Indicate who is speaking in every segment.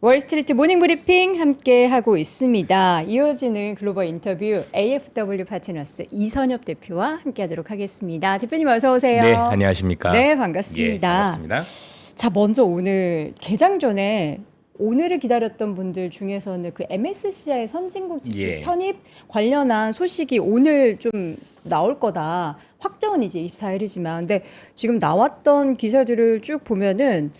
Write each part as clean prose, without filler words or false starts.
Speaker 1: 월스트리트 모닝 브리핑 함께 하고 있습니다. 이어지는 글로벌 인터뷰 AFW 파트너스 이선엽 대표와 함께 하도록 하겠습니다. 대표님 어서 오세요.
Speaker 2: 네, 안녕하십니까?
Speaker 1: 네, 반갑습니다.
Speaker 2: 예, 반갑습니다.
Speaker 1: 자, 먼저 오늘 개장 전에 오늘을 기다렸던 분들 중에서는 그 MSCI 선진국 지수
Speaker 2: 예.
Speaker 1: 편입 관련한 소식이 오늘 좀 나올 거다. 확정은 이제 24일이지만 근데 지금 나왔던 기사들을 쭉 보면은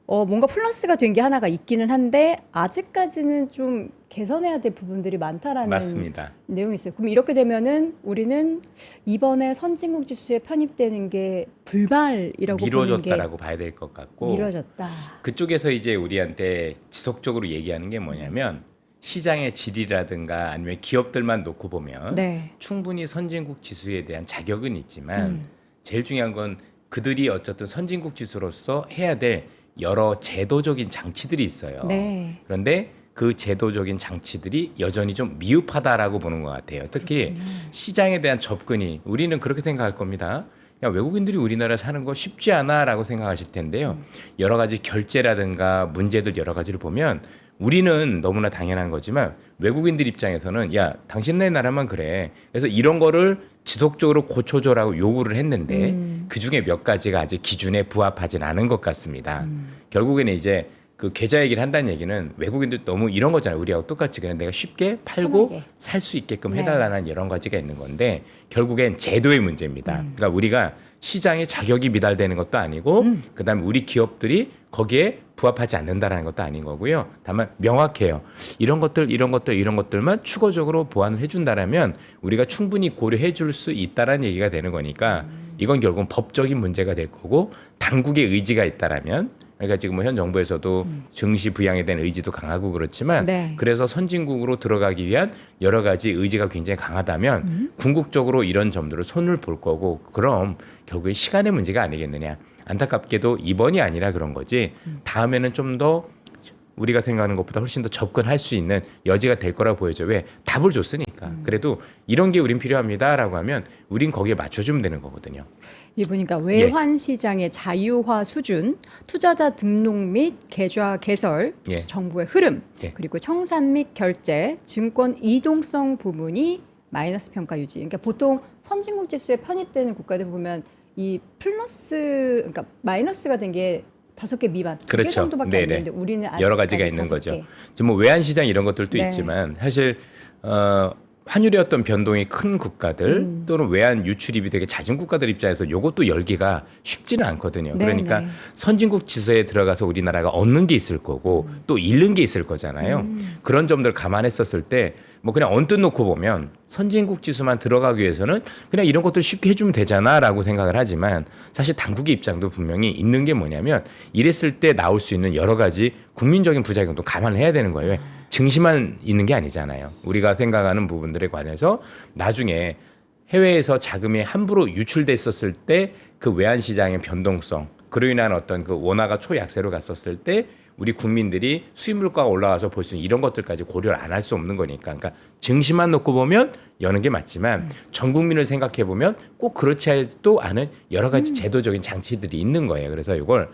Speaker 1: 뭔가 플러스가 된 게 하나가 있기는 한데 아직까지는 좀 개선해야 될 부분들이 많다라는
Speaker 2: 맞습니다.
Speaker 1: 내용이 있어요. 그럼 이렇게 되면은 우리는 이번에 선진국 지수에 편입되는 게 불발이라고 보는 게
Speaker 2: 미뤄졌다라고 봐야 될 것 같고
Speaker 1: 미뤄졌다.
Speaker 2: 그쪽에서 이제 우리한테 지속적으로 얘기하는 게 뭐냐면 시장의 질이라든가 아니면 기업들만 놓고 보면
Speaker 1: 네.
Speaker 2: 충분히 선진국 지수에 대한 자격은 있지만 제일 중요한 건 그들이 어쨌든 선진국 지수로서 해야 될 여러 제도적인 장치들이 있어요.
Speaker 1: 네.
Speaker 2: 그런데 그 제도적인 장치들이 여전히 좀 미흡하다라고 보는 것 같아요. 특히 시장에 대한 접근이 우리는 그렇게 생각할 겁니다. 야, 외국인들이 우리나라 사는 거 쉽지 않아라고 생각하실 텐데요. 여러 가지 결제라든가 문제들 여러 가지를 보면 우리는 너무나 당연한 거지만 외국인들 입장에서는 야, 당신네 나라만 그래. 그래서 이런 거를 지속적으로 고쳐줘라고 요구를 했는데 그중에 몇 가지가 아직 기준에 부합하진 않은 것 같습니다. 결국에는 이제 그 계좌 얘기를 한다는 얘기는 외국인들 너무 이런 거잖아요. 우리하고 똑같이 그냥 내가 쉽게 팔고
Speaker 1: 편하게.
Speaker 2: 살 수 있게끔
Speaker 1: 네.
Speaker 2: 해달라는 여러 가지가 있는 건데 결국엔 제도의 문제입니다. 그러니까 우리가 시장의 자격이 미달되는 것도 아니고 그다음에 우리 기업들이 거기에 부합하지 않는다라는 것도 아닌 거고요. 다만 명확해요. 이런 것들만 추가적으로 보완을 해준다라면 우리가 충분히 고려해 줄 수 있다라는 얘기가 되는 거니까 이건 결국은 법적인 문제가 될 거고 당국의 의지가 있다라면 그러니까 지금 뭐 현 정부에서도 증시 부양에 대한 의지도 강하고 그렇지만
Speaker 1: 네.
Speaker 2: 그래서 선진국으로 들어가기 위한 여러 가지 의지가 굉장히 강하다면 궁극적으로 이런 점들을 손을 볼 거고 그럼 결국에 시간의 문제가 아니겠느냐. 안타깝게도 이번이 아니라 그런 거지 다음에는 좀 더 우리가 생각하는 것보다 훨씬 더 접근할 수 있는 여지가 될 거라고 보여져. 왜? 답을 줬으니까. 그래도 이런 게 우린 필요합니다라고 하면 우린 거기에 맞춰주면 되는 거거든요.
Speaker 1: 이 보니까 외환 시장의 자유화 수준, 투자자 등록 및 계좌 개설,
Speaker 2: 예.
Speaker 1: 정보의 흐름,
Speaker 2: 예.
Speaker 1: 그리고 청산 및 결제, 증권 이동성 부분이 마이너스 평가 유지. 그러니까 보통 선진국 지수에 편입되는 국가들 보면 이 플러스, 그러니까 마이너스가 된 게 5개 미만, 2개
Speaker 2: 그렇죠.
Speaker 1: 정도밖에 안
Speaker 2: 네네.
Speaker 1: 되는데 우리는 아직
Speaker 2: 여러 가지가 있는
Speaker 1: 5개.
Speaker 2: 거죠. 지금 뭐 외환 시장 이런 것들도
Speaker 1: 네.
Speaker 2: 있지만 사실 환율의 어떤 변동이 큰 국가들 또는 외환 유출입이 되게 잦은 국가들 입장에서 이것도 열기가 쉽지는 않거든요.
Speaker 1: 네,
Speaker 2: 그러니까
Speaker 1: 네.
Speaker 2: 선진국 지수에 들어가서 우리나라가 얻는 게 있을 거고 또 잃는 게 있을 거잖아요. 그런 점들 감안했었을 때 뭐 그냥 언뜻 놓고 보면 선진국 지수만 들어가기 위해서는 그냥 이런 것들 쉽게 해주면 되잖아라고 생각을 하지만 사실 당국의 입장도 분명히 있는 게 뭐냐면 이랬을 때 나올 수 있는 여러 가지 국민적인 부작용도 감안을 해야 되는 거예요. 왜? 증시만 있는 게 아니잖아요. 우리가 생각하는 부분들에 관해서 나중에 해외에서 자금이 함부로 유출됐었을 때 그 외환 시장의 변동성, 그로 인한 어떤 그 원화가 초약세로 갔었을 때 우리 국민들이 수입 물가가 올라와서 볼 수 있는 이런 것들까지 고려를 안 할 수 없는 거니까. 그러니까 증시만 놓고 보면 여는 게 맞지만 전 국민을 생각해 보면 꼭 그렇지도 않은 여러 가지 제도적인 장치들이 있는 거예요. 그래서 이걸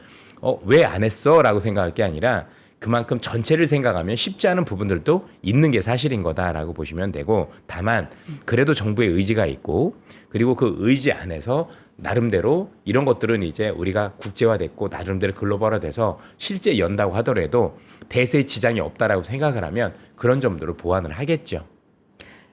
Speaker 2: 왜 안 했어라고 생각할 게 아니라 그만큼 전체를 생각하면 쉽지 않은 부분들도 있는 게 사실인 거다라고 보시면 되고 다만 그래도 정부의 의지가 있고 그리고 그 의지 안에서 나름대로 이런 것들은 이제 우리가 국제화됐고 나름대로 글로벌화돼서 실제 연다고 하더라도 대세에 지장이 없다라고 생각을 하면 그런 점들을 보완을 하겠죠.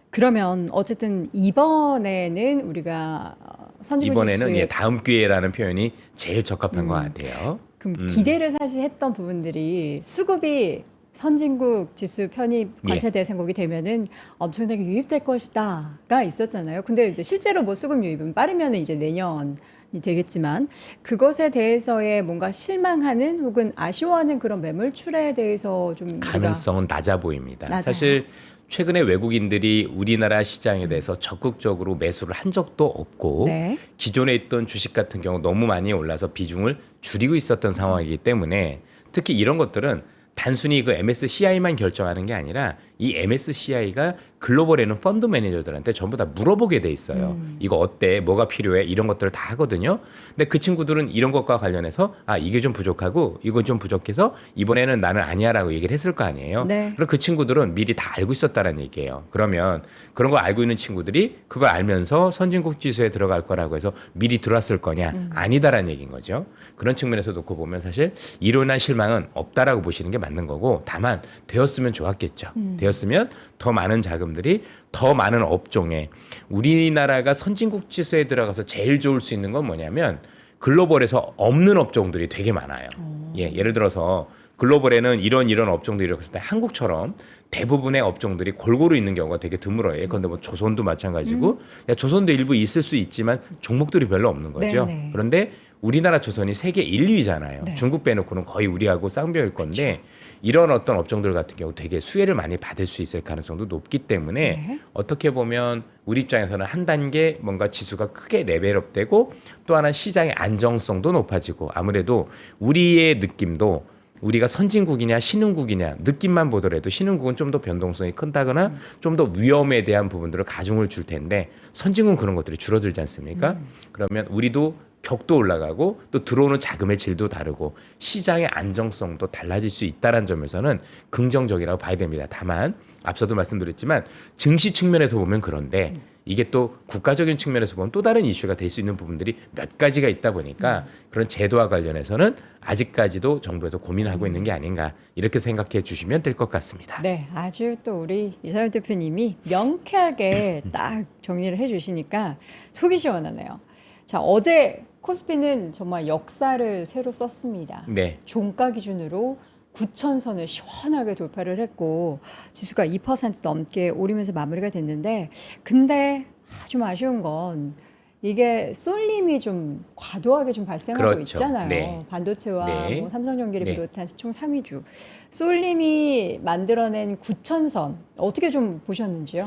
Speaker 1: 그러면 어쨌든 이번에는 우리가 선진국
Speaker 2: 이번에는
Speaker 1: 지수에
Speaker 2: 다음 기회라는 표현이 제일 적합한 것 같아요.
Speaker 1: 그럼 기대를 사실 했던 부분들이 수급이 선진국 지수 편입 관세 대상국이 되면은 엄청나게 유입될 것이다가 있었잖아요. 근데 이제 실제로 뭐 수급 유입은 빠르면 이제 내년이 되겠지만 그것에 대해서의 뭔가 실망하는 혹은 아쉬워하는 그런 매물출에 대해서 좀
Speaker 2: 가능성은 낮아 보입니다.
Speaker 1: 낮아요.
Speaker 2: 사실 최근에 외국인들이 우리나라 시장에 대해서 적극적으로 매수를 한 적도 없고
Speaker 1: 네.
Speaker 2: 기존에 있던 주식 같은 경우 너무 많이 올라서 비중을 줄이고 있었던 상황이기 때문에 특히 이런 것들은 단순히 그 MSCI만 결정하는 게 아니라 이 MSCI가 글로벌에는 펀드 매니저들한테 전부 다 물어보게 돼 있어요. 이거 어때? 뭐가 필요해? 이런 것들을 다 하거든요. 근데 그 친구들은 이런 것과 관련해서 이게 좀 부족하고 이건 좀 부족해서 이번에는 나는 아니야라고 얘기를 했을 거 아니에요.
Speaker 1: 네.
Speaker 2: 그럼 그 친구들은 미리 다 알고 있었다는 얘기예요. 그러면 그런 거 알고 있는 친구들이 그걸 알면서 선진국 지수에 들어갈 거라고 해서 미리 들어왔을 거냐? 아니다라는 얘기인 거죠. 그런 측면에서 놓고 보면 사실 이로 인한 실망은 없다라고 보시는 게 맞는 거고, 다만 되었으면 좋았겠죠. 되었으면 더 많은 자금들이 더 많은 업종에, 우리나라가 선진국 지수에 들어가서 제일 좋을 수 있는 건 뭐냐면 글로벌에서 없는 업종들이 되게 많아요. 예를 들어서 글로벌에는 이런 업종들이 이렇게 있을 때 한국처럼 대부분의 업종들이 골고루 있는 경우가 되게 드물어요. 예컨대 뭐 조선도 마찬가지고, 조선도 일부 있을 수 있지만 종목들이 별로 없는 거죠.
Speaker 1: 네네.
Speaker 2: 그런데 우리나라 조선이 세계 1, 2위잖아요.
Speaker 1: 네.
Speaker 2: 중국 빼놓고는 거의 우리하고 쌍벽일 건데, 이런 어떤 업종들 같은 경우 되게 수혜를 많이 받을 수 있을 가능성도 높기 때문에
Speaker 1: 네.
Speaker 2: 어떻게 보면 우리 입장에서는 한 단계 뭔가 지수가 크게 레벨업되고, 또 하나 시장의 안정성도 높아지고, 아무래도 우리의 느낌도 우리가 선진국이냐 신흥국이냐 느낌만 보더라도 신흥국은 좀 더 변동성이 큰다거나 좀 더 위험에 대한 부분들을 가중을 줄 텐데, 선진국은 그런 것들이 줄어들지 않습니까? 그러면 우리도 격도 올라가고 또 들어오는 자금의 질도 다르고 시장의 안정성도 달라질 수 있다는 점에서는 긍정적이라고 봐야 됩니다. 다만 앞서도 말씀드렸지만 증시 측면에서 보면 그런데 이게 또 국가적인 측면에서 보면 또 다른 이슈가 될 수 있는 부분들이 몇 가지가 있다 보니까 그런 제도와 관련해서는 아직까지도 정부에서 고민하고 있는 게 아닌가, 이렇게 생각해 주시면 될 것 같습니다.
Speaker 1: 네, 아주 또 우리 이사연 대표님이 명쾌하게 딱 정리를 해주시니까 속이 시원하네요. 자, 어제 코스피는 정말 역사를 새로 썼습니다.
Speaker 2: 네.
Speaker 1: 종가 기준으로 9,000선을 시원하게 돌파를 했고 지수가 2% 넘게 오르면서 마무리가 됐는데, 근데 좀 아쉬운 건 이게 쏠림이 좀 과도하게 좀 발생하고
Speaker 2: 그렇죠.
Speaker 1: 있잖아요.
Speaker 2: 네.
Speaker 1: 반도체와
Speaker 2: 네.
Speaker 1: 뭐 삼성전기를
Speaker 2: 네.
Speaker 1: 비롯한 총 3위주. 쏠림이 만들어낸 9,000선 어떻게 좀 보셨는지요?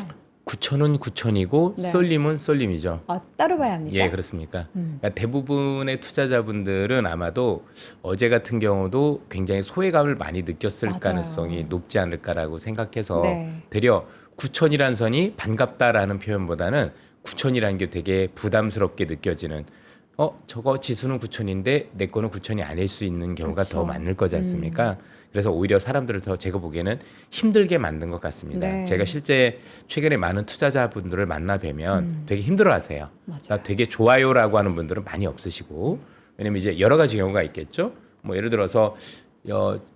Speaker 2: 9천은 9천이고
Speaker 1: 네.
Speaker 2: 쏠림은 쏠림이죠.
Speaker 1: 따로 봐야 합니까?
Speaker 2: 예, 그렇습니까? 그러니까 대부분의 투자자분들은 아마도 어제 같은 경우도 굉장히 소외감을 많이 느꼈을
Speaker 1: 맞아요.
Speaker 2: 가능성이 높지 않을까라고 생각해서
Speaker 1: 네.
Speaker 2: 되려 9천이라는 선이 반갑다라는 표현보다는 9천이라는 게 되게 부담스럽게 느껴지는, 저거 지수는 9천인데 내 거는 9천이 아닐 수 있는 경우가
Speaker 1: 그쵸.
Speaker 2: 더 많을 거지 않습니까? 그래서 오히려 사람들을 더 제가 보기에는 힘들게 만든 것 같습니다.
Speaker 1: 네.
Speaker 2: 제가 실제 최근에 많은 투자자분들을 만나 뵈면 되게 힘들어하세요.
Speaker 1: 맞아요.
Speaker 2: 되게 좋아요라고 하는 분들은 많이 없으시고, 왜냐면 이제 여러 가지 경우가 있겠죠. 뭐 예를 들어서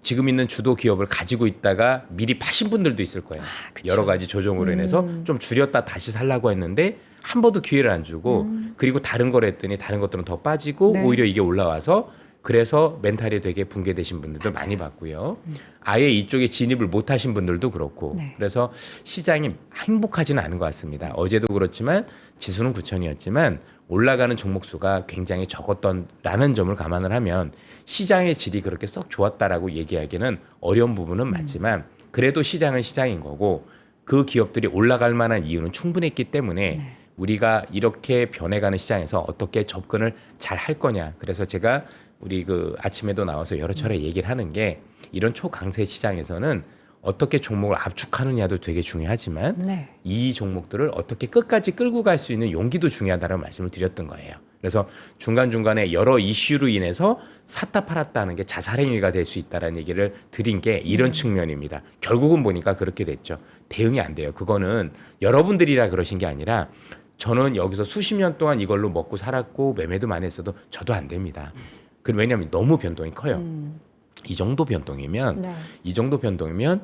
Speaker 2: 지금 있는 주도 기업을 가지고 있다가 미리 파신 분들도 있을 거예요.
Speaker 1: 그쵸.
Speaker 2: 여러 가지 조정으로 인해서 좀 줄였다 다시 살라고 했는데 한 번도 기회를 안 주고, 그리고 다른 걸 했더니 다른 것들은 더 빠지고
Speaker 1: 네.
Speaker 2: 오히려 이게 올라와서, 그래서 멘탈이 되게 붕괴되신 분들도 많이 봤고요. 아예 이쪽에 진입을 못 하신 분들도 그렇고.
Speaker 1: 네.
Speaker 2: 그래서 시장이 행복하지는 않은 것 같습니다. 어제도 그렇지만 지수는 9천이었지만 올라가는 종목 수가 굉장히 적었던라는 점을 감안을 하면 시장의 질이 그렇게 썩 좋았다라고 얘기하기는 어려운 부분은 맞지만, 그래도 시장은 시장인 거고 그 기업들이 올라갈 만한 이유는 충분했기 때문에
Speaker 1: 네.
Speaker 2: 우리가 이렇게 변해가는 시장에서 어떻게 접근을 잘 할 거냐. 그래서 제가 우리 그 아침에도 나와서 여러 차례 얘기를 하는 게, 이런 초강세 시장에서는 어떻게 종목을 압축하느냐도 되게 중요하지만
Speaker 1: 네.
Speaker 2: 이 종목들을 어떻게 끝까지 끌고 갈 수 있는 용기도 중요하다는 말씀을 드렸던 거예요. 그래서 중간중간에 여러 이슈로 인해서 샀다 팔았다는 게 자살행위가 될 수 있다는 얘기를 드린 게 이런 측면입니다. 결국은 보니까 그렇게 됐죠. 대응이 안 돼요. 그거는 여러분들이라 그러신 게 아니라 저는 여기서 수십 년 동안 이걸로 먹고 살았고 매매도 많이 했어도 저도 안 됩니다. 왜냐하면 너무 변동이 커요. 이 정도 변동이면
Speaker 1: 네.
Speaker 2: 이 정도 변동이면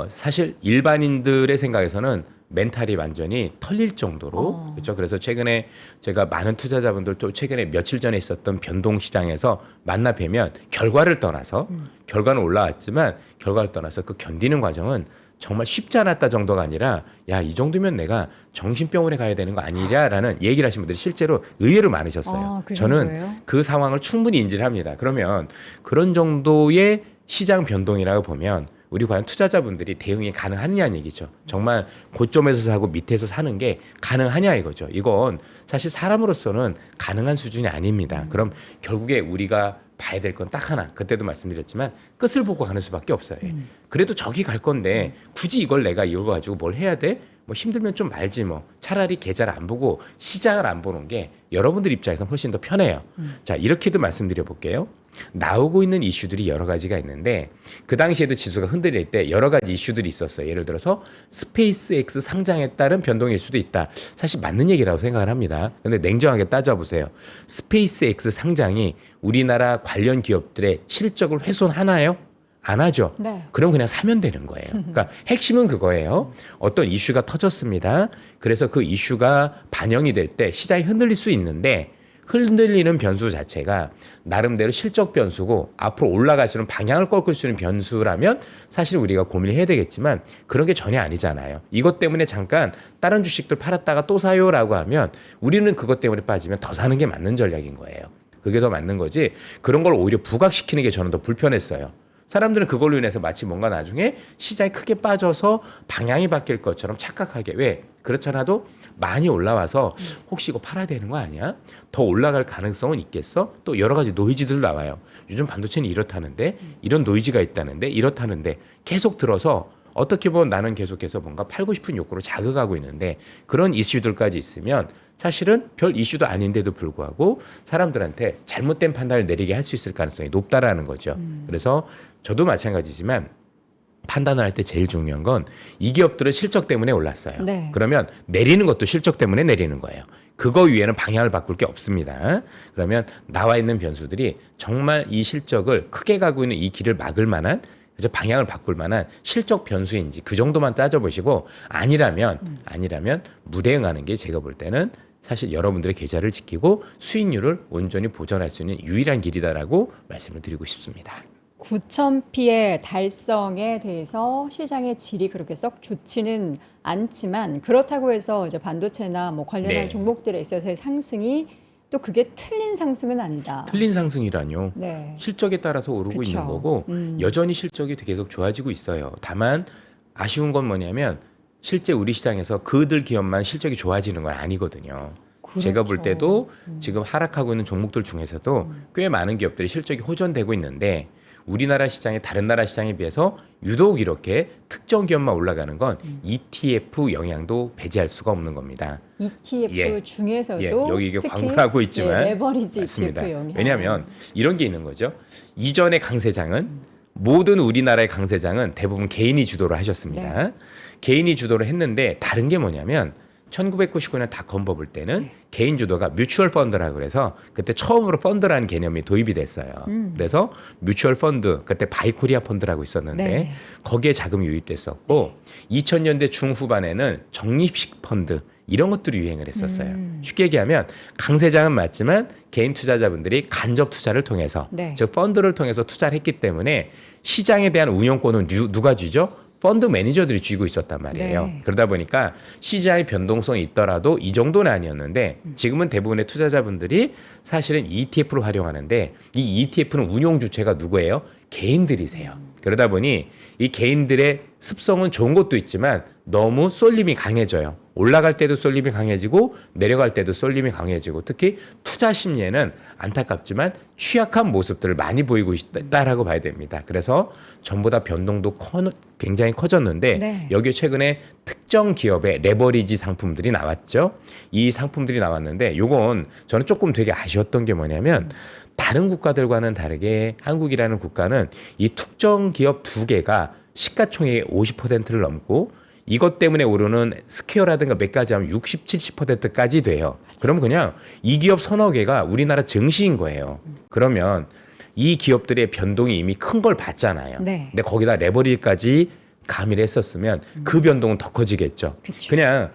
Speaker 2: 사실 일반인들의 생각에서는 멘탈이 완전히 털릴 정도로 그렇죠. 그래서 최근에 제가 많은 투자자분들, 또 최근에 며칠 전에 있었던 변동 시장에서 만나 뵈면 결과를 떠나서 결과는 올라왔지만 결과를 떠나서 그 견디는 과정은 정말 쉽지 않았다 정도가 아니라, 야, 이 정도면 내가 정신병원에 가야 되는 거 아니냐라는 얘기를 하신 분들이 실제로 의외로 많으셨어요.
Speaker 1: 그
Speaker 2: 저는
Speaker 1: 정도예요?
Speaker 2: 그 상황을 충분히 인지를 합니다. 그러면 그런 정도의 시장 변동이라고 보면 우리 과연 투자자분들이 대응이 가능하냐는 얘기죠. 정말 고점에서 사고 밑에서 사는 게 가능하냐 이거죠. 이건 사실 사람으로서는 가능한 수준이 아닙니다. 그럼 결국에 우리가 봐야 될 건 딱 하나. 그때도 말씀드렸지만 끝을 보고 가는 수밖에 없어요. 그래도 저기 갈 건데 굳이 이걸 내가 이걸 가지고 뭘 해야 돼? 뭐 힘들면 좀 말지 뭐. 차라리 계좌를 안 보고 시장을 안 보는 게 여러분들 입장에서는 훨씬 더 편해요. 자, 이렇게도 말씀드려 볼게요. 나오고 있는 이슈들이 여러 가지가 있는데 그 당시에도 지수가 흔들릴 때 여러 가지 이슈들이 있었어요. 예를 들어서 스페이스X 상장에 따른 변동일 수도 있다. 사실 맞는 얘기라고 생각을 합니다. 근데 냉정하게 따져보세요. 스페이스X 상장이 우리나라 관련 기업들의 실적을 훼손하나요? 안 하죠.
Speaker 1: 네.
Speaker 2: 그럼 그냥 사면 되는 거예요. 그러니까 핵심은 그거예요. 어떤 이슈가 터졌습니다. 그래서 그 이슈가 반영이 될 때 시장이 흔들릴 수 있는데 흔들리는 변수 자체가 나름대로 실적 변수고 앞으로 올라가시는 방향을 꺾을 수 있는 변수라면 사실 우리가 고민을 해야 되겠지만 그런 게 전혀 아니잖아요. 이것 때문에 잠깐 다른 주식들 팔았다가 또 사요라고 하면 우리는 그것 때문에 빠지면 더 사는 게 맞는 전략인 거예요. 그게 더 맞는 거지 그런 걸 오히려 부각시키는 게 저는 더 불편했어요. 사람들은 그걸로 인해서 마치 뭔가 나중에 시장이 크게 빠져서 방향이 바뀔 것처럼 착각하게. 왜? 그렇잖아도 많이 올라와서 혹시 이거 팔아야 되는 거 아니야? 더 올라갈 가능성은 있겠어? 또 여러 가지 노이즈들 나와요. 요즘 반도체는 이렇다는데 이런 노이즈가 있다는데 이렇다는데 계속 들어서 어떻게 보면 나는 계속해서 뭔가 팔고 싶은 욕구로 자극하고 있는데 그런 이슈들까지 있으면 사실은 별 이슈도 아닌데도 불구하고 사람들한테 잘못된 판단을 내리게 할 수 있을 가능성이 높다라는 거죠. 그래서 저도 마찬가지지만 판단을 할 때 제일 중요한 건 이 기업들은 실적 때문에 올랐어요.
Speaker 1: 네.
Speaker 2: 그러면 내리는 것도 실적 때문에 내리는 거예요. 그거 위에는 방향을 바꿀 게 없습니다. 그러면 나와 있는 변수들이 정말 이 실적을 크게 가고 있는 이 길을 막을 만한 그래서 방향을 바꿀 만한 실적 변수인지 그 정도만 따져보시고 아니라면 무대응하는 게 제가 볼 때는 사실 여러분들의 계좌를 지키고 수익률을 온전히 보전할 수 있는 유일한 길이다라고 말씀을 드리고 싶습니다.
Speaker 1: 9,000P의 달성에 대해서 시장의 질이 그렇게 썩 좋지는 않지만 그렇다고 해서 이제 반도체나 뭐 관련한
Speaker 2: 네.
Speaker 1: 종목들에 있어서의 상승이 또 그게 틀린 상승은 아니다.
Speaker 2: 틀린 상승이라뇨.
Speaker 1: 네.
Speaker 2: 실적에 따라서 오르고
Speaker 1: 그쵸.
Speaker 2: 있는 거고 여전히 실적이 계속 좋아지고 있어요. 다만 아쉬운 건 뭐냐면 실제 우리 시장에서 그들 기업만 실적이 좋아지는 건 아니거든요.
Speaker 1: 그렇죠.
Speaker 2: 제가 볼 때도 지금 하락하고 있는 종목들 중에서도 꽤 많은 기업들이 실적이 호전되고 있는데 우리나라 시장이 다른 나라 시장에 비해서 유독 이렇게 특정 기업만 올라가는 건 ETF 영향도 배제할 수가 없는 겁니다.
Speaker 1: ETF
Speaker 2: 예.
Speaker 1: 중에서도
Speaker 2: 예, 여기 이게
Speaker 1: 특히
Speaker 2: 광고를 하고 있지만
Speaker 1: 레버리지
Speaker 2: 맞습니다.
Speaker 1: ETF 영향.
Speaker 2: 왜냐하면 이런 게 있는 거죠. 이전의 강세장은 모든 우리나라의 강세장은 대부분 개인이 주도를 하셨습니다.
Speaker 1: 네.
Speaker 2: 개인이 주도를 했는데 다른 게 뭐냐면 1999년 닷컴 버블 때는 개인 주도가 뮤추얼 펀드라고 그래서 그때 처음으로 펀드라는 개념이 도입이 됐어요. 그래서 뮤추얼 펀드 그때 바이코리아 펀드라고 있었는데
Speaker 1: 네.
Speaker 2: 거기에 자금이 유입됐었고 2000년대 중후반에는 적립식 펀드 이런 것들이 유행을 했었어요. 쉽게 얘기하면 강세장은 맞지만 개인 투자자분들이 간접 투자를 통해서
Speaker 1: 네.
Speaker 2: 즉 펀드를 통해서 투자를 했기 때문에 시장에 대한 운용권은 누가 쥐죠? 펀드 매니저들이 쥐고 있었단 말이에요.
Speaker 1: 네.
Speaker 2: 그러다 보니까 시장의 변동성이 있더라도 이 정도는 아니었는데 지금은 대부분의 투자자분들이 사실은 ETF를 활용하는데 이 ETF는 운용 주체가 누구예요? 개인들이세요. 그러다 보니 이 개인들의 습성은 좋은 것도 있지만 너무 쏠림이 강해져요. 올라갈 때도 쏠림이 강해지고 내려갈 때도 쏠림이 강해지고 특히 투자 심리에는 안타깝지만 취약한 모습들을 많이 보이고 있다라고 봐야 됩니다. 그래서 전부 다 변동도 굉장히 커졌는데
Speaker 1: 네.
Speaker 2: 여기에 최근에 특정 기업의 레버리지 상품들이 나왔죠. 이 상품들이 나왔는데 요건 저는 조금 되게 아쉬웠던 게 뭐냐면 다른 국가들과는 다르게 한국이라는 국가는 이 특정 기업 두 개가 시가총액의 50%를 넘고 이것 때문에 오르는 스퀘어라든가 몇 가지 하면 60, 70%까지 돼요. 그럼 그냥 이 기업 서너 개가 우리나라 증시인 거예요. 그러면 이 기업들의 변동이 이미 큰 걸 봤잖아요.
Speaker 1: 네.
Speaker 2: 근데 거기다 레버리지까지 가미를 했었으면 그 변동은 더 커지겠죠.
Speaker 1: 그쵸.
Speaker 2: 그냥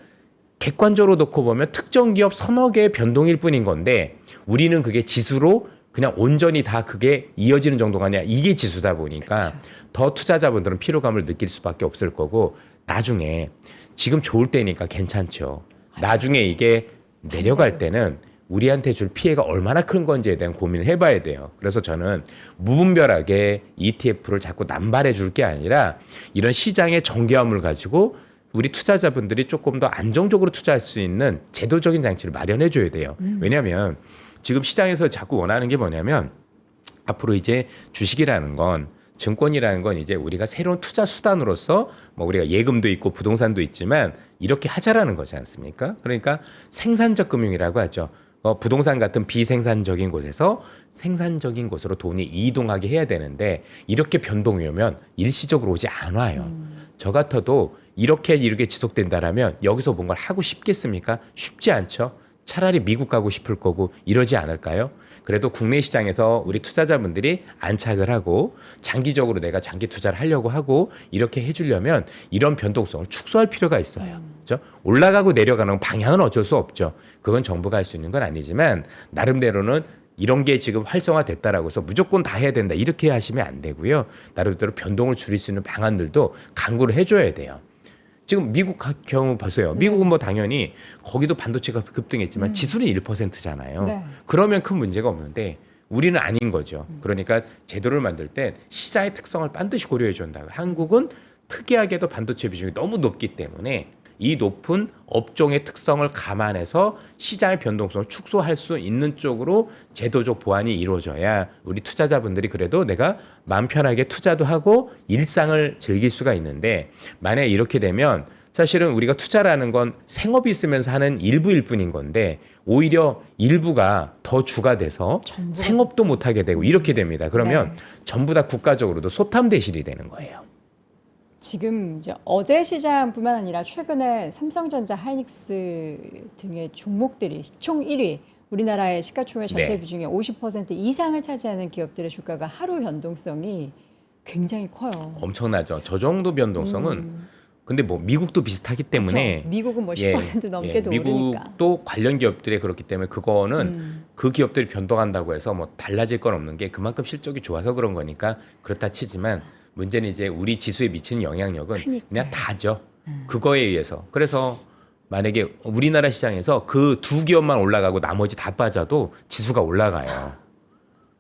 Speaker 2: 객관적으로 놓고 보면 특정 기업 서너 개의 변동일 뿐인 건데 우리는 그게 지수로 그냥 온전히 다 그게 이어지는 정도가 아니라 이게 지수다 보니까 더 투자자분들은 피로감을 느낄 수밖에 없을 거고 나중에 지금 좋을 때니까 괜찮죠. 나중에 이게 내려갈 때는 우리한테 줄 피해가 얼마나 큰 건지에 대한 고민을 해봐야 돼요. 그래서 저는 무분별하게 ETF를 자꾸 남발해 줄 게 아니라 이런 시장의 정교함을 가지고 우리 투자자분들이 조금 더 안정적으로 투자할 수 있는 제도적인 장치를 마련해 줘야 돼요. 왜냐하면 지금 시장에서 자꾸 원하는 게 뭐냐면 앞으로 이제 주식이라는 건 증권이라는 건 이제 우리가 새로운 투자 수단으로서 뭐 우리가 예금도 있고 부동산도 있지만 이렇게 하자라는 거지 않습니까? 그러니까 생산적 금융이라고 하죠. 부동산 같은 비생산적인 곳에서 생산적인 곳으로 돈이 이동하게 해야 되는데 이렇게 변동이 오면 일시적으로 오지 않아요. 저 같아도 이렇게 지속된다라면 여기서 뭔가를 하고 싶겠습니까? 쉽지 않죠. 차라리 미국 가고 싶을 거고 이러지 않을까요? 그래도 국내 시장에서 우리 투자자분들이 안착을 하고 장기적으로 내가 장기 투자를 하려고 하고 이렇게 해주려면 이런 변동성을 축소할 필요가 있어요. 그렇죠? 올라가고 내려가는 방향은 어쩔 수 없죠. 그건 정부가 할 수 있는 건 아니지만 나름대로는 이런 게 지금 활성화됐다라고 해서 무조건 다 해야 된다 이렇게 하시면 안 되고요. 나름대로 변동을 줄일 수 있는 방안들도 강구를 해줘야 돼요. 지금 미국 경우 보세요. 미국은 뭐 당연히 거기도 반도체가 급등했지만 지수는 1%잖아요.
Speaker 1: 네.
Speaker 2: 그러면 큰 문제가 없는데 우리는 아닌 거죠. 그러니까 제도를 만들 때 시장의 특성을 반드시 고려해 준다고. 한국은 특이하게도 반도체 비중이 너무 높기 때문에 이 높은 업종의 특성을 감안해서 시장의 변동성을 축소할 수 있는 쪽으로 제도적 보완이 이루어져야 우리 투자자분들이 그래도 내가 마음 편하게 투자도 하고 일상을 즐길 수가 있는데 만약에 이렇게 되면 사실은 우리가 투자라는 건 생업이 있으면서 하는 일부일 뿐인 건데 오히려 일부가 더 주가 돼서 생업도 못하게 되고 이렇게 됩니다. 그러면 전부 다 국가적으로도 소탐대실이 되는 거예요.
Speaker 1: 지금 이제 어제 시장뿐만 아니라 최근에 삼성전자, 하이닉스 등의 종목들이 시총 1위, 우리나라의 시가총액 전체 비중의 50% 이상을 차지하는 기업들의 주가가 하루 변동성이 굉장히 커요.
Speaker 2: 엄청나죠. 저 정도 변동성은 근데 뭐 미국도 비슷하기 때문에
Speaker 1: 그쵸? 미국은 뭐 10% 넘게도 오르니까.
Speaker 2: 미국도 관련 기업들이 그렇기 때문에 그거는 그 기업들이 변동한다고 해서 뭐 달라질 건 없는 게 그만큼 실적이 좋아서 그런 거니까 그렇다 치지만 문제는 이제 우리 지수에 미치는 영향력은 그냥 다죠. 그거에 의해서. 그래서 만약에 우리나라 시장에서 그 두 기업만 올라가고 나머지 다 빠져도 지수가 올라가요.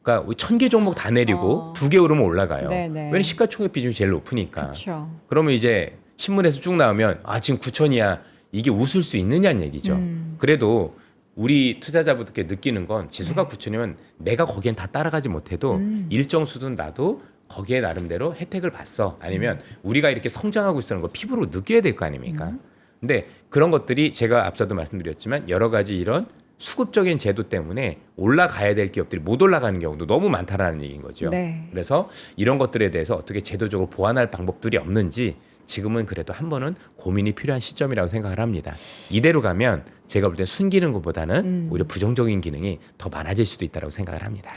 Speaker 2: 그러니까 1000개 종목 다 내리고 2개 오르면 올라가요. 왜냐면 시가총액 비중이 제일 높으니까.
Speaker 1: 그쵸.
Speaker 2: 그러면 이제 신문에서 쭉 나오면 아 지금 9천이야. 이게 웃을 수 있느냐는 얘기죠. 그래도 우리 투자자분들께 느끼는 건 지수가 9천이면 내가 거기엔 다 따라가지 못해도 일정 수준 나도 거기에 나름대로 혜택을 봤어. 아니면 우리가 이렇게 성장하고 있다는 걸 피부로 느껴야 될 거 아닙니까? 근데 그런 것들이 제가 앞서도 말씀드렸지만 여러 가지 이런 수급적인 제도 때문에 올라가야 될 기업들이 못 올라가는 경우도 너무 많다라는 얘기인 거죠. 그래서 이런 것들에 대해서 어떻게 제도적으로 보완할 방법들이 없는지 지금은 그래도 한 번은 고민이 필요한 시점이라고 생각을 합니다. 이대로 가면 제가 볼 때 순기능 것보다는 오히려 부정적인 기능이 더 많아질 수도 있다고 생각을 합니다.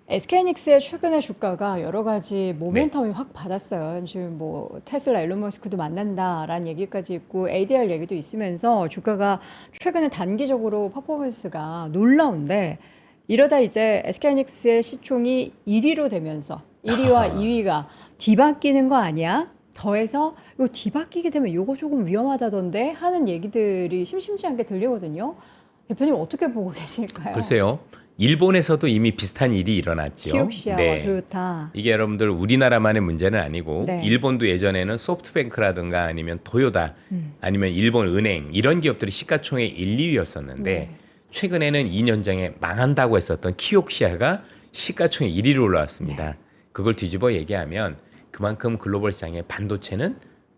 Speaker 1: SK하이닉스의 최근의 주가가 여러 가지 모멘텀이 확 받았어요. 지금 뭐 테슬라 일론 머스크도 만난다라는 얘기까지 있고 ADR 얘기도 있으면서 주가가 최근에 단기적으로 퍼포먼스가 놀라운데 이러다 이제 SK하이닉스의 시총이 1위로 되면서 1위와 2위가 뒤바뀌는 거 아니야? 더해서 이거 뒤바뀌게 되면 이거 조금 위험하다던데 하는 얘기들이 심심치 않게 들리거든요. 대표님 어떻게 보고 계실까요?
Speaker 2: 글쎄요. 일본에서도 이미 비슷한 일이 일어났죠.
Speaker 1: 키옥시아와 토요타.
Speaker 2: 이게 여러분들 우리나라만의 문제는 아니고 일본도 예전에는 소프트뱅크라든가 아니면 토요타 아니면 일본 은행 이런 기업들이 시가총액 1, 2위였었는데 최근에는 2년 전에 망한다고 했었던 키옥시아가 시가총액 1위로 올라왔습니다. 그걸 뒤집어 얘기하면 그만큼 글로벌 시장의 반도체는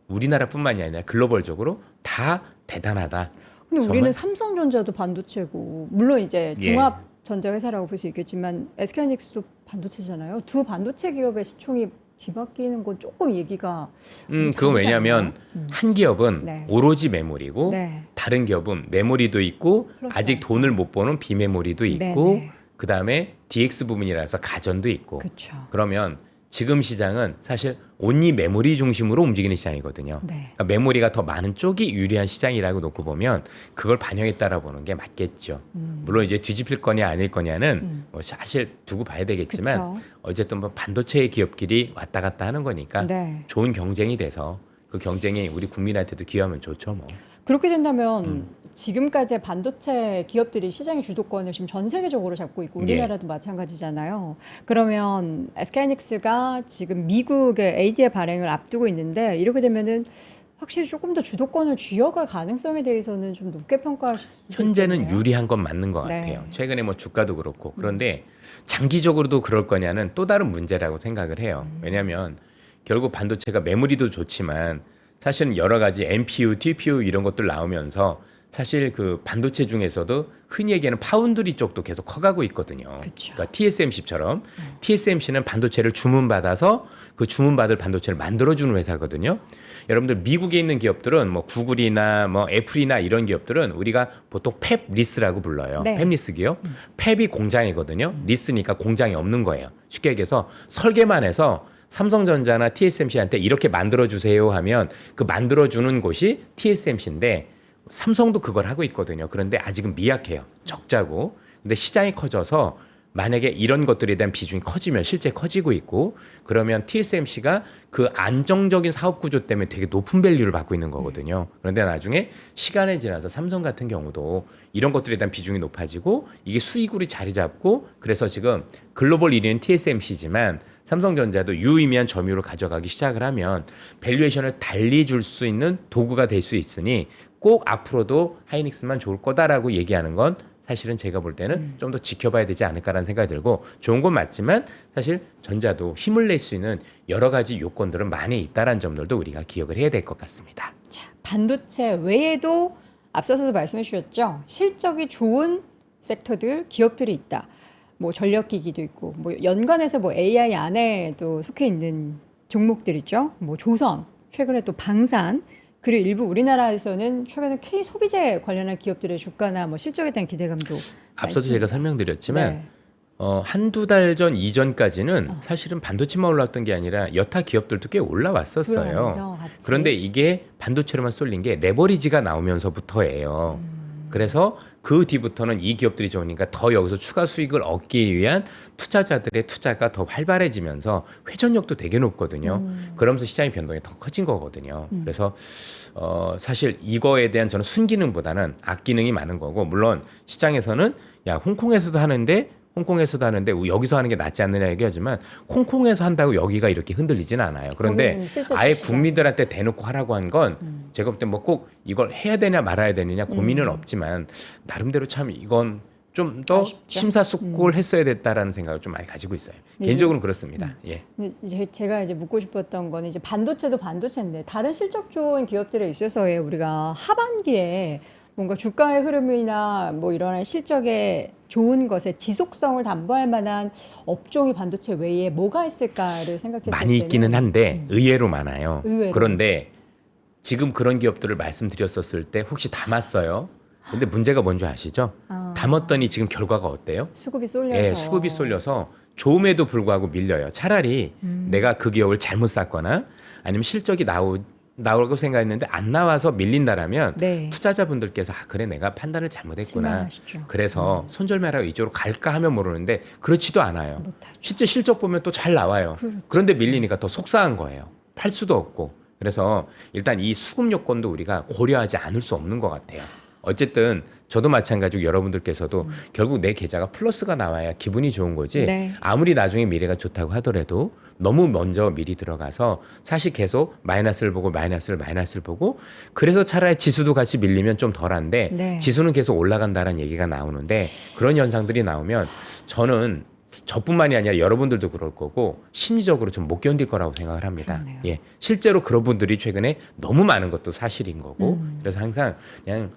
Speaker 2: 우리나라뿐만이 아니라 글로벌적으로 다 대단하다.
Speaker 1: 근데 우리는 삼성전자도 반도체고 물론 이제 종합 전자 회사라고 볼 수 있겠지만 SK하이닉스도 반도체잖아요. 두 반도체 기업의 시총이 뒤바뀌는 건 조금 얘기가
Speaker 2: 그건 왜냐하면 한 기업은 오로지 메모리고 다른 기업은 메모리도 있고 아직 돈을 못 버는 비메모리도 있고 그다음에 DX 부분이라서 가전도 있고 그러면 지금 시장은 사실 온리 메모리 중심으로 움직이는 시장이거든요. 그러니까 메모리가 더 많은 쪽이 유리한 시장이라고 놓고 보면 그걸 반영했다라 보는 게 맞겠죠. 물론 이제 뒤집힐 거냐 아닐 거냐는 뭐 사실 두고 봐야 되겠지만 어쨌든 뭐 반도체 기업끼리 왔다 갔다 하는 거니까 좋은 경쟁이 돼서 그 경쟁이 우리 국민한테도 기여하면 좋죠 뭐.
Speaker 1: 그렇게 된다면 지금까지의 반도체 기업들이 시장의 주도권을 지금 전 세계적으로 잡고 있고 우리나라도 마찬가지잖아요. 그러면 SK하이닉스가 지금 미국의 ADR 발행을 앞두고 있는데 이렇게 되면은 확실히 조금 더 주도권을 쥐어갈 가능성에 대해서는 좀 높게 평가하실 수
Speaker 2: 현재는
Speaker 1: 있겠네요.
Speaker 2: 유리한 건 맞는 것
Speaker 1: 네.
Speaker 2: 같아요. 최근에 뭐 주가도 그렇고. 그런데 장기적으로도 그럴 거냐는 또 다른 문제라고 생각을 해요. 왜냐하면 결국 반도체가 메모리도 좋지만 사실은 여러 가지 NPU, TPU 이런 것들 나오면서 사실 그 반도체 중에서도 흔히 얘기하는 파운드리 쪽도 계속 커가고 있거든요.
Speaker 1: 그쵸.
Speaker 2: 그러니까 TSMC처럼 TSMC는 반도체를 주문받아서 그 주문받을 반도체를 만들어주는 회사거든요. 여러분들 미국에 있는 기업들은 뭐 구글이나 뭐 애플이나 이런 기업들은 우리가 보통 팹리스라고 불러요.
Speaker 1: 네.
Speaker 2: 팹리스 기업. 팹이 공장이거든요. 리스니까 공장이 없는 거예요. 쉽게 얘기해서 설계만 해서 삼성전자나 TSMC한테 이렇게 만들어주세요 하면 그 만들어주는 곳이 TSMC인데 삼성도 그걸 하고 있거든요. 그런데 아직은 미약해요. 적자고. 근데 시장이 커져서 만약에 이런 것들에 대한 비중이 커지면 실제 커지고 있고 그러면 TSMC가 그 안정적인 사업 구조 때문에 되게 높은 밸류를 받고 있는 거거든요. 그런데 나중에 시간이 지나서 삼성 같은 경우도 이런 것들에 대한 비중이 높아지고 이게 수익으로 자리 잡고 그래서 지금 글로벌 1위는 TSMC지만 삼성전자도 유의미한 점유율을 가져가기 시작을 하면 밸류에이션을 달리 줄 수 있는 도구가 될 수 있으니 꼭 앞으로도 하이닉스만 좋을 거다라고 얘기하는 건 사실은 제가 볼 때는 좀 더 지켜봐야 되지 않을까라는 생각이 들고 좋은 건 맞지만 사실 전자도 힘을 낼 수 있는 여러 가지 요건들은 많이 있다라는 점들도 우리가 기억을 해야 될 것 같습니다.
Speaker 1: 자, 반도체 외에도 앞서서도 말씀해 주셨죠. 실적이 좋은 섹터들, 기업들이 있다. 뭐 전력기기도 있고, 뭐 연관해서 뭐 AI 안에도 속해 있는 종목들 있죠. 뭐 조선, 최근에 또 방산, 그리고 일부 우리나라에서는 최근에 K 소비재 관련한 기업들의 주가나 뭐 실적에 대한 기대감도
Speaker 2: 앞서도
Speaker 1: 많습니다.
Speaker 2: 제가 설명드렸지만
Speaker 1: 네.
Speaker 2: 한두 달 전 이전까지는 사실은 반도체만 올랐던 게 아니라 여타 기업들도 꽤 올라왔었어요.
Speaker 1: 들어가면서 같이.
Speaker 2: 그런데 이게 반도체로만 쏠린 게 레버리지가 나오면서부터예요. 그래서 그 뒤부터는 이 기업들이 좋으니까 더 여기서 추가 수익을 얻기 위한 투자자들의 투자가 더 활발해지면서 회전력도 되게 높거든요. 그러면서 시장의 변동이 더 커진 거거든요. 그래서 사실 이거에 대한 저는 순기능보다는 악기능이 많은 거고 물론 시장에서는 야 홍콩에서도 하는데 여기서 하는 게 낫지 않느냐 얘기하지만 홍콩에서 한다고 여기가 이렇게 흔들리진 않아요. 그런데
Speaker 1: 거기는 실제
Speaker 2: 아예
Speaker 1: 주시가.
Speaker 2: 국민들한테 대놓고 하라고 한 건 제가 볼 때 뭐 꼭 이걸 해야 되냐 말아야 되느냐 고민은 없지만 나름대로 참 이건 좀 더
Speaker 1: 아쉽죠.
Speaker 2: 심사숙고를 했어야 됐다라는 생각을 좀 많이 가지고 있어요.
Speaker 1: 네.
Speaker 2: 개인적으로는 그렇습니다. 예.
Speaker 1: 근데 이제 제가 이제 묻고 싶었던 건 이제 반도체도 반도체인데 다른 실적 좋은 기업들에 있어서의 우리가 하반기에 뭔가 주가의 흐름이나 뭐 이런 실적에 좋은 것의 지속성을 담보할 만한 업종이 반도체 외에 뭐가 있을까를 생각했을 때는
Speaker 2: 많이 있기는 한데 의외로 많아요.
Speaker 1: 의외로.
Speaker 2: 그런데 지금 그런 기업들을 말씀드렸었을 때 혹시 담았어요? 근데 문제가 뭔지 아시죠? 담았더니 지금 결과가 어때요?
Speaker 1: 수급이 쏠려서
Speaker 2: 예, 수급이 쏠려서 좋음에도 불구하고 밀려요. 차라리 내가 그 기업을 잘못 샀거나 아니면 실적이 나오고 생각했는데 안 나와서 밀린다라면
Speaker 1: 네.
Speaker 2: 투자자분들께서 그래 내가 판단을 잘못했구나.
Speaker 1: 실망하시죠.
Speaker 2: 그래서 손절매라 위주로 갈까 하면 모르는데 그렇지도 않아요.
Speaker 1: 못하죠.
Speaker 2: 실제 실적 보면 또 잘 나와요.
Speaker 1: 그렇죠.
Speaker 2: 그런데 밀리니까 더 속상한 거예요. 팔 수도 없고. 그래서 일단 이 수급 요건도 우리가 고려하지 않을 수 없는 것 같아요. 어쨌든 저도 마찬가지고 여러분들께서도 결국 내 계좌가 플러스가 나와야 기분이 좋은 거지.
Speaker 1: 네.
Speaker 2: 아무리 나중에 미래가 좋다고 하더라도 너무 먼저 미리 들어가서 사실 계속 마이너스를 보고 그래서 차라리 지수도 같이 밀리면 좀 덜한데
Speaker 1: 네.
Speaker 2: 지수는 계속 올라간다는 얘기가 나오는데 그런 현상들이 나오면 저는 저뿐만이 아니라 여러분들도 그럴 거고 심리적으로 좀 못 견딜 거라고 생각을 합니다.
Speaker 1: 그렇네요.
Speaker 2: 예, 실제로 그런 분들이 최근에 너무 많은 것도 사실인 거고 그래서 항상 그냥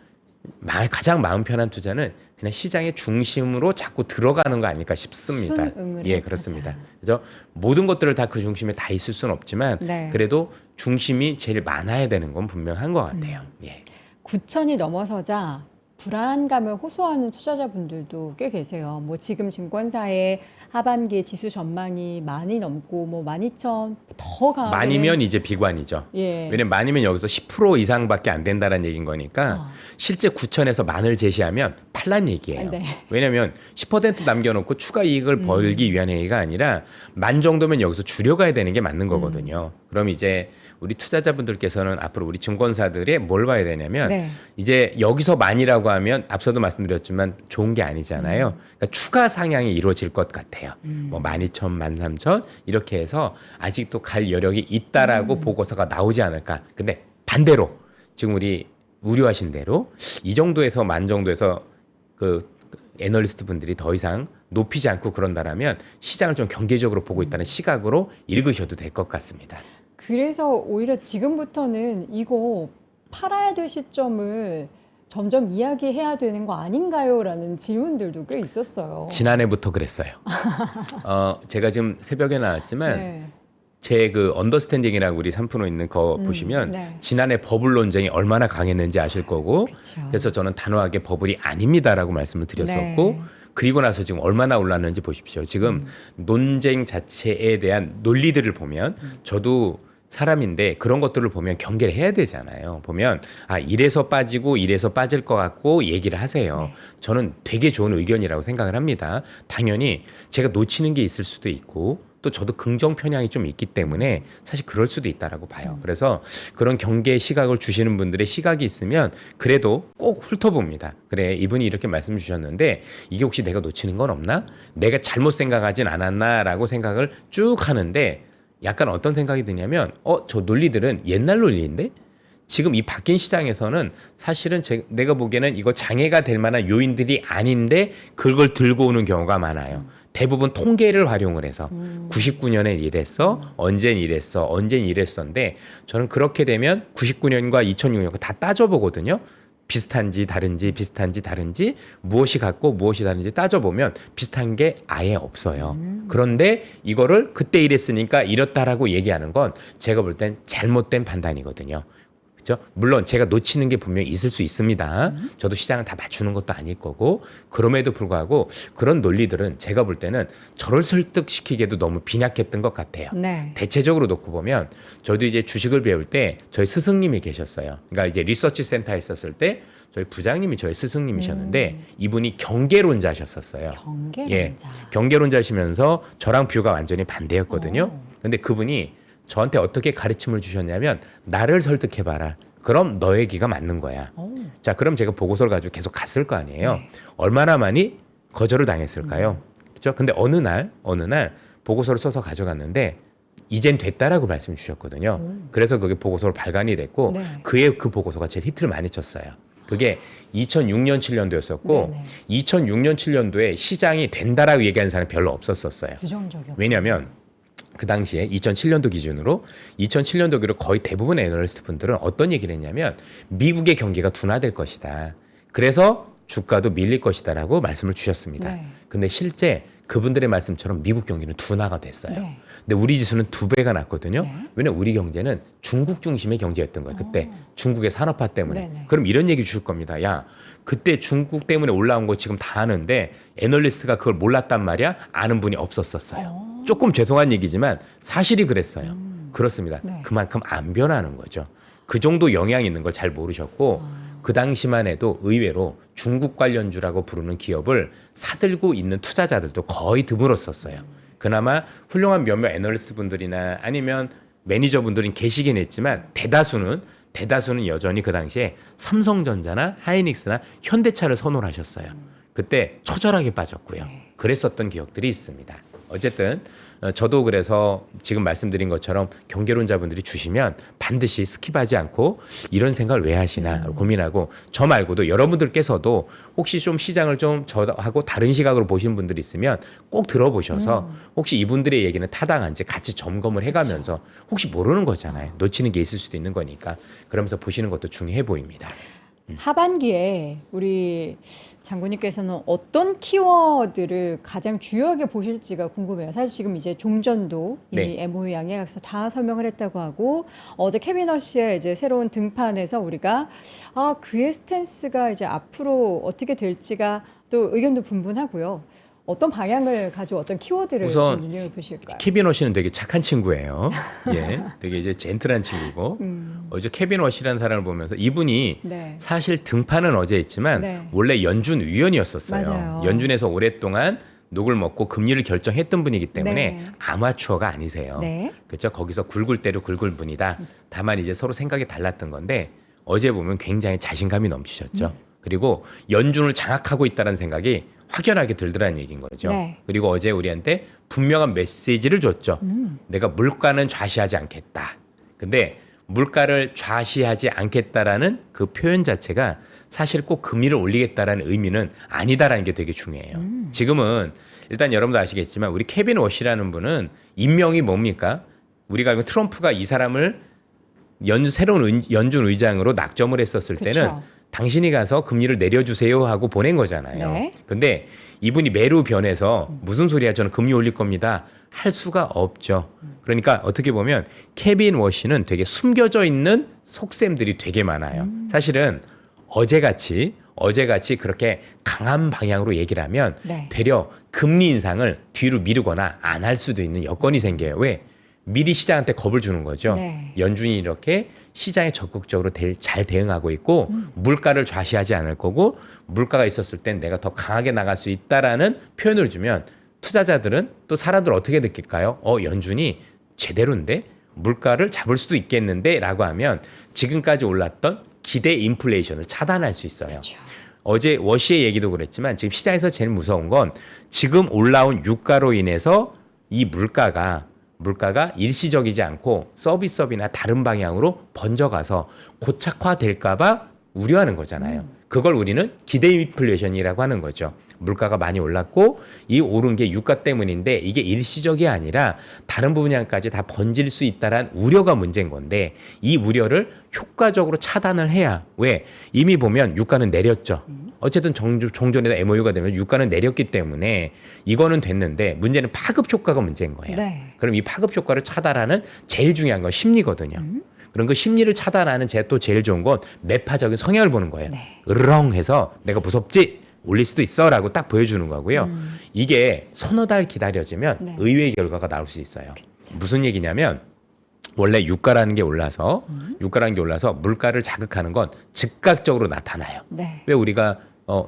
Speaker 2: 가장 마음 편한 투자는 그냥 시장의 중심으로 자꾸 들어가는 거 아닐까 싶습니다.
Speaker 1: 순응을
Speaker 2: 예,
Speaker 1: 해서
Speaker 2: 그렇습니다.
Speaker 1: 가자.
Speaker 2: 그래서 모든 것들을 다 그 중심에 다 있을 수는 없지만
Speaker 1: 네.
Speaker 2: 그래도 중심이 제일 많아야 되는 건 분명한 것 같아요. 예.
Speaker 1: 9천이 넘어서자 불안감을 호소하는 투자자분들도 꽤 계세요. 뭐 지금 증권사의 하반기 지수 전망이 많이 넘고 뭐 12,000 더 가면
Speaker 2: 만이면 이제 비관이죠.
Speaker 1: 예.
Speaker 2: 왜냐면 만이면 여기서 10% 이상밖에 안 된다는 얘기인 거니까 실제 9천에서 만을 제시하면 팔란 얘기예요.
Speaker 1: 네.
Speaker 2: 왜냐면 10% 남겨놓고 추가 이익을 벌기 위한 얘기가 아니라 만 정도면 여기서 줄여가야 되는 게 맞는 거거든요. 그럼 이제 우리 투자자분들께서는 앞으로 우리 증권사들의 뭘 봐야 되냐면
Speaker 1: 네.
Speaker 2: 이제 여기서 만이라고 하면 앞서도 말씀드렸지만 좋은 게 아니잖아요. 그러니까 추가 상향이 이루어질 것 같아요. 뭐 12,000, 13,000 이렇게 해서 아직도 갈 여력이 있다라고 보고서가 나오지 않을까. 근데 반대로 지금 우리 우려하신 대로 이 정도에서 만 정도에서 그 애널리스트 분들이 더 이상 높이지 않고 그런다라면 시장을 좀 경계적으로 보고 있다는 시각으로 읽으셔도 될 것 같습니다.
Speaker 1: 그래서 오히려 지금부터는 이거 팔아야 될 시점을 점점 이야기해야 되는 거 아닌가요? 라는 질문들도 꽤 있었어요.
Speaker 2: 지난해부터 그랬어요. 제가 지금 새벽에 나왔지만
Speaker 1: 네.
Speaker 2: 제 그 언더스탠딩이라고 우리 3프로 있는 거 보시면
Speaker 1: 네.
Speaker 2: 지난해 버블 논쟁이 얼마나 강했는지 아실 거고
Speaker 1: 그쵸.
Speaker 2: 그래서 저는 단호하게 버블이 아닙니다라고 말씀을 드렸었고
Speaker 1: 네.
Speaker 2: 그리고 나서 지금 얼마나 올랐는지 보십시오. 지금 논쟁 자체에 대한 논리들을 보면 저도 사람인데 그런 것들을 보면 경계를 해야 되잖아요. 보면 이래서 빠지고 이래서 빠질 것 같고 얘기를 하세요.
Speaker 1: 네.
Speaker 2: 저는 되게 좋은 의견이라고 생각을 합니다. 당연히 제가 놓치는 게 있을 수도 있고 또 저도 긍정 편향이 좀 있기 때문에 사실 그럴 수도 있다라고 봐요. 그래서 그런 경계 시각을 주시는 분들의 시각이 있으면 그래도 꼭 훑어봅니다. 그래 이분이 이렇게 말씀 주셨는데 이게 혹시 내가 놓치는 건 없나? 내가 잘못 생각하진 않았나라고 생각을 쭉 하는데 약간 어떤 생각이 드냐면 저 논리들은 옛날 논리인데 지금 이 바뀐 시장에서는 사실은 내가 보기에는 이거 장애가 될 만한 요인들이 아닌데 그걸 들고 오는 경우가 많아요. 대부분 통계를 활용을 해서 99년엔 이랬어, 언젠 이랬었는데 저는 그렇게 되면 99년과 2006년 다 따져보거든요. 비슷한지 다른지 무엇이 같고 무엇이 다른지 따져보면 비슷한 게 아예 없어요. 그런데 이거를 그때 이랬으니까 이렇다라고 얘기하는 건 제가 볼 땐 잘못된 판단이거든요. 그렇죠? 물론 제가 놓치는 게 분명히 있을 수 있습니다. 저도 시장을 다 맞추는 것도 아닐 거고 그럼에도 불구하고 그런 논리들은 제가 볼 때는 저를 설득시키기에도 너무 빈약했던 것 같아요.
Speaker 1: 네.
Speaker 2: 대체적으로 놓고 보면 저도 이제 주식을 배울 때 저희 스승님이 계셨어요. 그러니까 이제 리서치 센터에 있었을 때 저희 부장님이 저희 스승님이셨는데 이분이 경계론자셨었어요.
Speaker 1: 경계론자.
Speaker 2: 예, 경계론자시면서 저랑 뷰가 완전히 반대였거든요. 근데 그분이 저한테 어떻게 가르침을 주셨냐면 나를 설득해봐라. 그럼 너의 기가 맞는 거야. 자, 그럼 제가 보고서를 가지고 계속 갔을 거 아니에요.
Speaker 1: 네.
Speaker 2: 얼마나 많이 거절을 당했을까요? 그렇죠? 근데 어느 날 보고서를 써서 가져갔는데 이젠 됐다라고 말씀 주셨거든요. 그래서 그게 보고서로 발간이 됐고
Speaker 1: 네.
Speaker 2: 그 보고서가 제일 히트를 많이 쳤어요. 그게 2006년 7년도였었고
Speaker 1: 네네.
Speaker 2: 2006년 7년도에 시장이 된다라고 얘기하는 사람이 별로 없었어요.
Speaker 1: 부정적이요.
Speaker 2: 왜냐하면 그 당시에 2007년도 기준으로 거의 대부분의 애널리스트 분들은 어떤 얘기를 했냐면 미국의 경기가 둔화될 것이다. 그래서 주가도 밀릴 것이다라고 말씀을 주셨습니다.
Speaker 1: 네.
Speaker 2: 근데 실제 그분들의 말씀처럼 미국 경기는 둔화가 됐어요.
Speaker 1: 네.
Speaker 2: 근데 우리 지수는 2배가 났거든요.
Speaker 1: 네.
Speaker 2: 왜냐면 우리 경제는 중국 중심의 경제였던 거예요. 그때 중국의 산업화 때문에.
Speaker 1: 네네.
Speaker 2: 그럼 이런 얘기 주실 겁니다. 야, 그때 중국 때문에 올라온 거 지금 다 아는데 애널리스트가 그걸 몰랐단 말이야? 아는 분이 없었어요. 조금 죄송한 얘기지만 사실이 그랬어요. 그렇습니다.
Speaker 1: 네.
Speaker 2: 그만큼 안 변하는 거죠. 그 정도 영향이 있는 걸 잘 모르셨고 그 당시만 해도 의외로 중국 관련주라고 부르는 기업을 사들고 있는 투자자들도 거의 드물었었어요. 그나마 훌륭한 몇몇 애널리스트 분들이나 아니면 매니저분들은 계시긴 했지만 대다수는 여전히 그 당시에 삼성전자나 하이닉스나 현대차를 선호를 하셨어요. 그때 처절하게 빠졌고요. 그랬었던 기억들이 있습니다. 어쨌든 저도 그래서 지금 말씀드린 것처럼 경계론자분들이 주시면 반드시 스킵하지 않고 이런 생각을 왜 하시나 고민하고 저 말고도 여러분들께서도 혹시 좀 시장을 좀 저하고 다른 시각으로 보시는 분들이 있으면 꼭 들어보셔서 혹시 이분들의 얘기는 타당한지 같이 점검을 해가면서 혹시 모르는 거잖아요. 놓치는 게 있을 수도 있는 거니까 그러면서 보시는 것도 중요해 보입니다.
Speaker 1: 하반기에 우리 장군님께서는 어떤 키워드를 가장 주요하게 보실지가 궁금해요. 사실 지금 이제 종전도 이미
Speaker 2: 네.
Speaker 1: MOU 양해약서 다 설명을 했다고 하고 어제 케비너 씨의 이제 새로운 등판에서 우리가 그의 스탠스가 이제 앞으로 어떻게 될지가 또 의견도 분분하고요. 어떤 방향을 가지고 어떤 키워드를
Speaker 2: 우선
Speaker 1: 좀 눈여겨보실까요?
Speaker 2: 케빈 워시는 되게 착한 친구예요. 예, 되게 이제 젠틀한 친구고 어제 케빈 워시라는 사람을 보면서 이분이
Speaker 1: 네.
Speaker 2: 사실 등판은 어제 했지만
Speaker 1: 네.
Speaker 2: 원래 연준 위원이었었어요.
Speaker 1: 맞아요.
Speaker 2: 연준에서 오랫동안 녹을 먹고 금리를 결정했던 분이기 때문에
Speaker 1: 네.
Speaker 2: 아마추어가 아니세요.
Speaker 1: 네.
Speaker 2: 그렇죠? 거기서 굵을 대로 굵을 분이다. 다만 이제 서로 생각이 달랐던 건데 어제 보면 굉장히 자신감이 넘치셨죠. 그리고 연준을 장악하고 있다는 생각이 확연하게 들더라는 얘기인 거죠.
Speaker 1: 네.
Speaker 2: 그리고 어제 우리한테 분명한 메시지를 줬죠. 내가 물가는 좌시하지 않겠다. 근데 물가를 좌시하지 않겠다라는 그 표현 자체가 사실 꼭 금리를 올리겠다라는 의미는 아니다라는 게 되게 중요해요. 지금은 일단 여러분도 아시겠지만 우리 케빈 워시라는 분은 임명이 뭡니까? 우리가 알고 트럼프가 이 사람을 새로운 연준 의장으로 낙점을 했었을 때는
Speaker 1: 그쵸.
Speaker 2: 당신이 가서 금리를 내려주세요 하고 보낸 거잖아요.
Speaker 1: 네.
Speaker 2: 근데 이분이 매로 변해서 무슨 소리야 저는 금리 올릴 겁니다 할 수가 없죠. 그러니까 어떻게 보면 케빈 워시는 되게 숨겨져 있는 속셈들이 되게 많아요. 사실은 어제같이 그렇게 강한 방향으로 얘기를 하면
Speaker 1: 네.
Speaker 2: 되려 금리 인상을 뒤로 미루거나 안 할 수도 있는 여건이 생겨요. 왜? 미리 시장한테 겁을 주는 거죠.
Speaker 1: 네.
Speaker 2: 연준이 이렇게 시장에 적극적으로 잘 대응하고 있고 물가를 좌시하지 않을 거고 물가가 있었을 땐 내가 더 강하게 나갈 수 있다라는 표현을 주면 투자자들은 또 사람들 어떻게 느낄까요? 연준이 제대로인데 물가를 잡을 수도 있겠는데 라고 하면 지금까지 올랐던 기대 인플레이션을 차단할 수 있어요.
Speaker 1: 그렇죠.
Speaker 2: 어제 워시의 얘기도 그랬지만 지금 시장에서 제일 무서운 건 지금 올라온 유가로 인해서 이 물가가 일시적이지 않고 서비스업이나 다른 방향으로 번져가서 고착화될까봐 우려하는 거잖아요. 그걸 우리는 기대 인플레이션이라고 하는 거죠. 물가가 많이 올랐고 이 오른 게 유가 때문인데 이게 일시적이 아니라 다른 분야까지 다 번질 수 있다란 우려가 문제인 건데 이 우려를 효과적으로 차단을 해야 왜? 이미 보면 유가는 내렸죠. 어쨌든 종전에다 MOU가 되면 유가는 내렸기 때문에 이거는 됐는데 문제는 파급 효과가 문제인 거예요.
Speaker 1: 네.
Speaker 2: 그럼 이 파급 효과를 차단하는 제일 중요한 건 심리거든요. 그런 그 심리를 차단하는 또 제일 좋은 건 매파적인 성향을 보는 거예요.
Speaker 1: 네.
Speaker 2: 으렁해서 내가 무섭지? 올릴 수도 있어라고 딱 보여주는 거고요. 이게 서너 달 기다려지면
Speaker 1: 네.
Speaker 2: 의외의 결과가 나올 수 있어요. 무슨 얘기냐면 원래 유가라는 게 올라서 물가를 자극하는 건 즉각적으로 나타나요.
Speaker 1: 네.
Speaker 2: 왜 우리가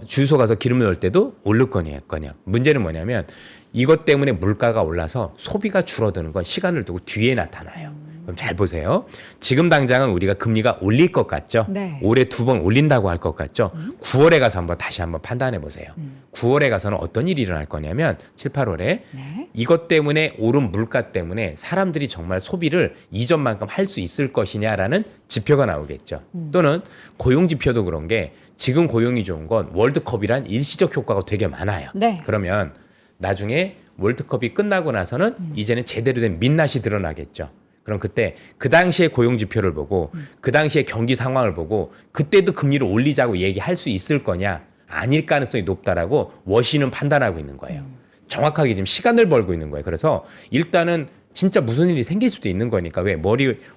Speaker 2: 주유소 가서 기름을 넣을 때도 오를 거냐. 문제는 뭐냐면 이것 때문에 물가가 올라서 소비가 줄어드는 건 시간을 두고 뒤에 나타나요. 그럼 잘 보세요. 지금 당장은 우리가 금리가 올릴 것 같죠.
Speaker 1: 네.
Speaker 2: 올해 2번 올린다고 할 것 같죠. 9월에 가서 다시 한번 판단해 보세요. 9월에 가서는 어떤 일이 일어날 거냐면 7, 8월에
Speaker 1: 네.
Speaker 2: 이것 때문에 오른 물가 때문에 사람들이 정말 소비를 이전만큼 할 수 있을 것이냐라는 지표가 나오겠죠. 또는 고용 지표도 그런 게 지금 고용이 좋은 건 월드컵이란 일시적 효과가 되게 많아요.
Speaker 1: 네.
Speaker 2: 그러면 나중에 월드컵이 끝나고 나서는 이제는 제대로 된 민낯이 드러나겠죠. 그럼 그때 그 당시에 고용 지표를 보고 그 당시에 경기 상황을 보고 그때도 금리를 올리자고 얘기할 수 있을 거냐? 아닐 가능성이 높다라고 워시는 판단하고 있는 거예요. 정확하게 지금 시간을 벌고 있는 거예요. 그래서 일단은 진짜 무슨 일이 생길 수도 있는 거니까 왜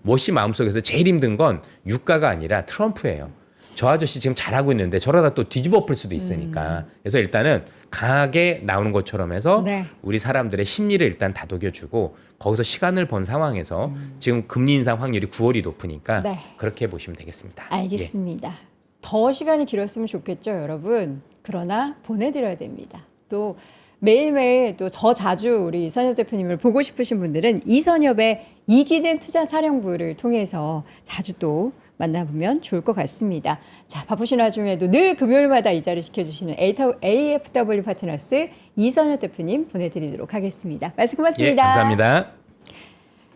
Speaker 2: 워시 마음속에서 제일 힘든 건 유가가 아니라 트럼프예요. 저 아저씨 지금 잘하고 있는데 저러다 또 뒤집어 엎을 수도 있으니까. 그래서 일단은 강하게 나오는 것처럼 해서
Speaker 1: 네.
Speaker 2: 우리 사람들의 심리를 일단 다독여주고 거기서 시간을 번 상황에서 지금 금리 인상 확률이 9월이 높으니까
Speaker 1: 네.
Speaker 2: 그렇게 보시면 되겠습니다.
Speaker 1: 알겠습니다. 더 시간이 길었으면 좋겠죠, 여러분. 그러나 보내드려야 됩니다. 또 매일매일 또 저 자주 우리 이선엽 대표님을 보고 싶으신 분들은 이선엽의 이기는 투자사령부를 통해서 자주 또 만나보면 좋을 것 같습니다. 자, 바쁘신 와중에도 늘 금요일마다 이 자리 지켜주시는 AFW 파트너스 이선엽 대표님 보내드리도록 하겠습니다. 말씀 고맙습니다.
Speaker 2: 예, 감사합니다.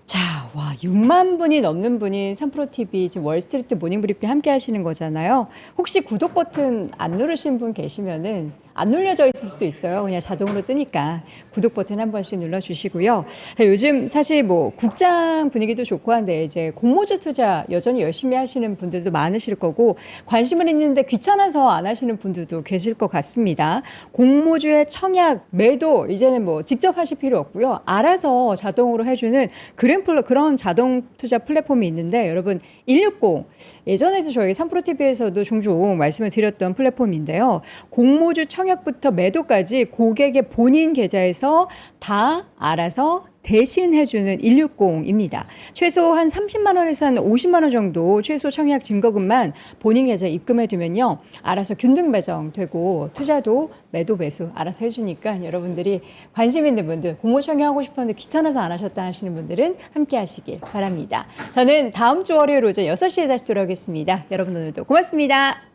Speaker 1: 자, 와, 6만 분이 넘는 분이 3프로TV 지금 월스트리트 모닝브리핑 함께 하시는 거잖아요. 혹시 구독 버튼 안 누르신 분 계시면은 안 눌려져 있을 수도 있어요. 그냥 자동으로 뜨니까 구독 버튼 한 번씩 눌러주시고요. 요즘 사실 뭐 국장 분위기도 좋고 한데 이제 공모주 투자 여전히 열심히 하시는 분들도 많으실 거고 관심은 있는데 귀찮아서 안 하시는 분들도 계실 것 같습니다. 공모주의 청약, 매도 이제는 뭐 직접 하실 필요 없고요. 알아서 자동으로 해주는 그런 자동 투자 플랫폼이 있는데 여러분 160 예전에도 저희 3프로TV에서도 종종 말씀을 드렸던 플랫폼인데요. 공모주 청약부터 매도까지 고객의 본인 계좌에서 다 알아서 대신 해주는 160입니다. 최소 한 30만 원에서 한 50만 원 정도 최소 청약 증거금만 본인 계좌에 입금해두면요. 알아서 균등 배정되고 투자도 매도 매수 알아서 해주니까 여러분들이 관심 있는 분들 공모 청약하고 싶었는데 귀찮아서 안 하셨다 하시는 분들은 함께 하시길 바랍니다. 저는 다음 주 월요일 오전 6시에 다시 돌아오겠습니다. 여러분 오늘도 고맙습니다.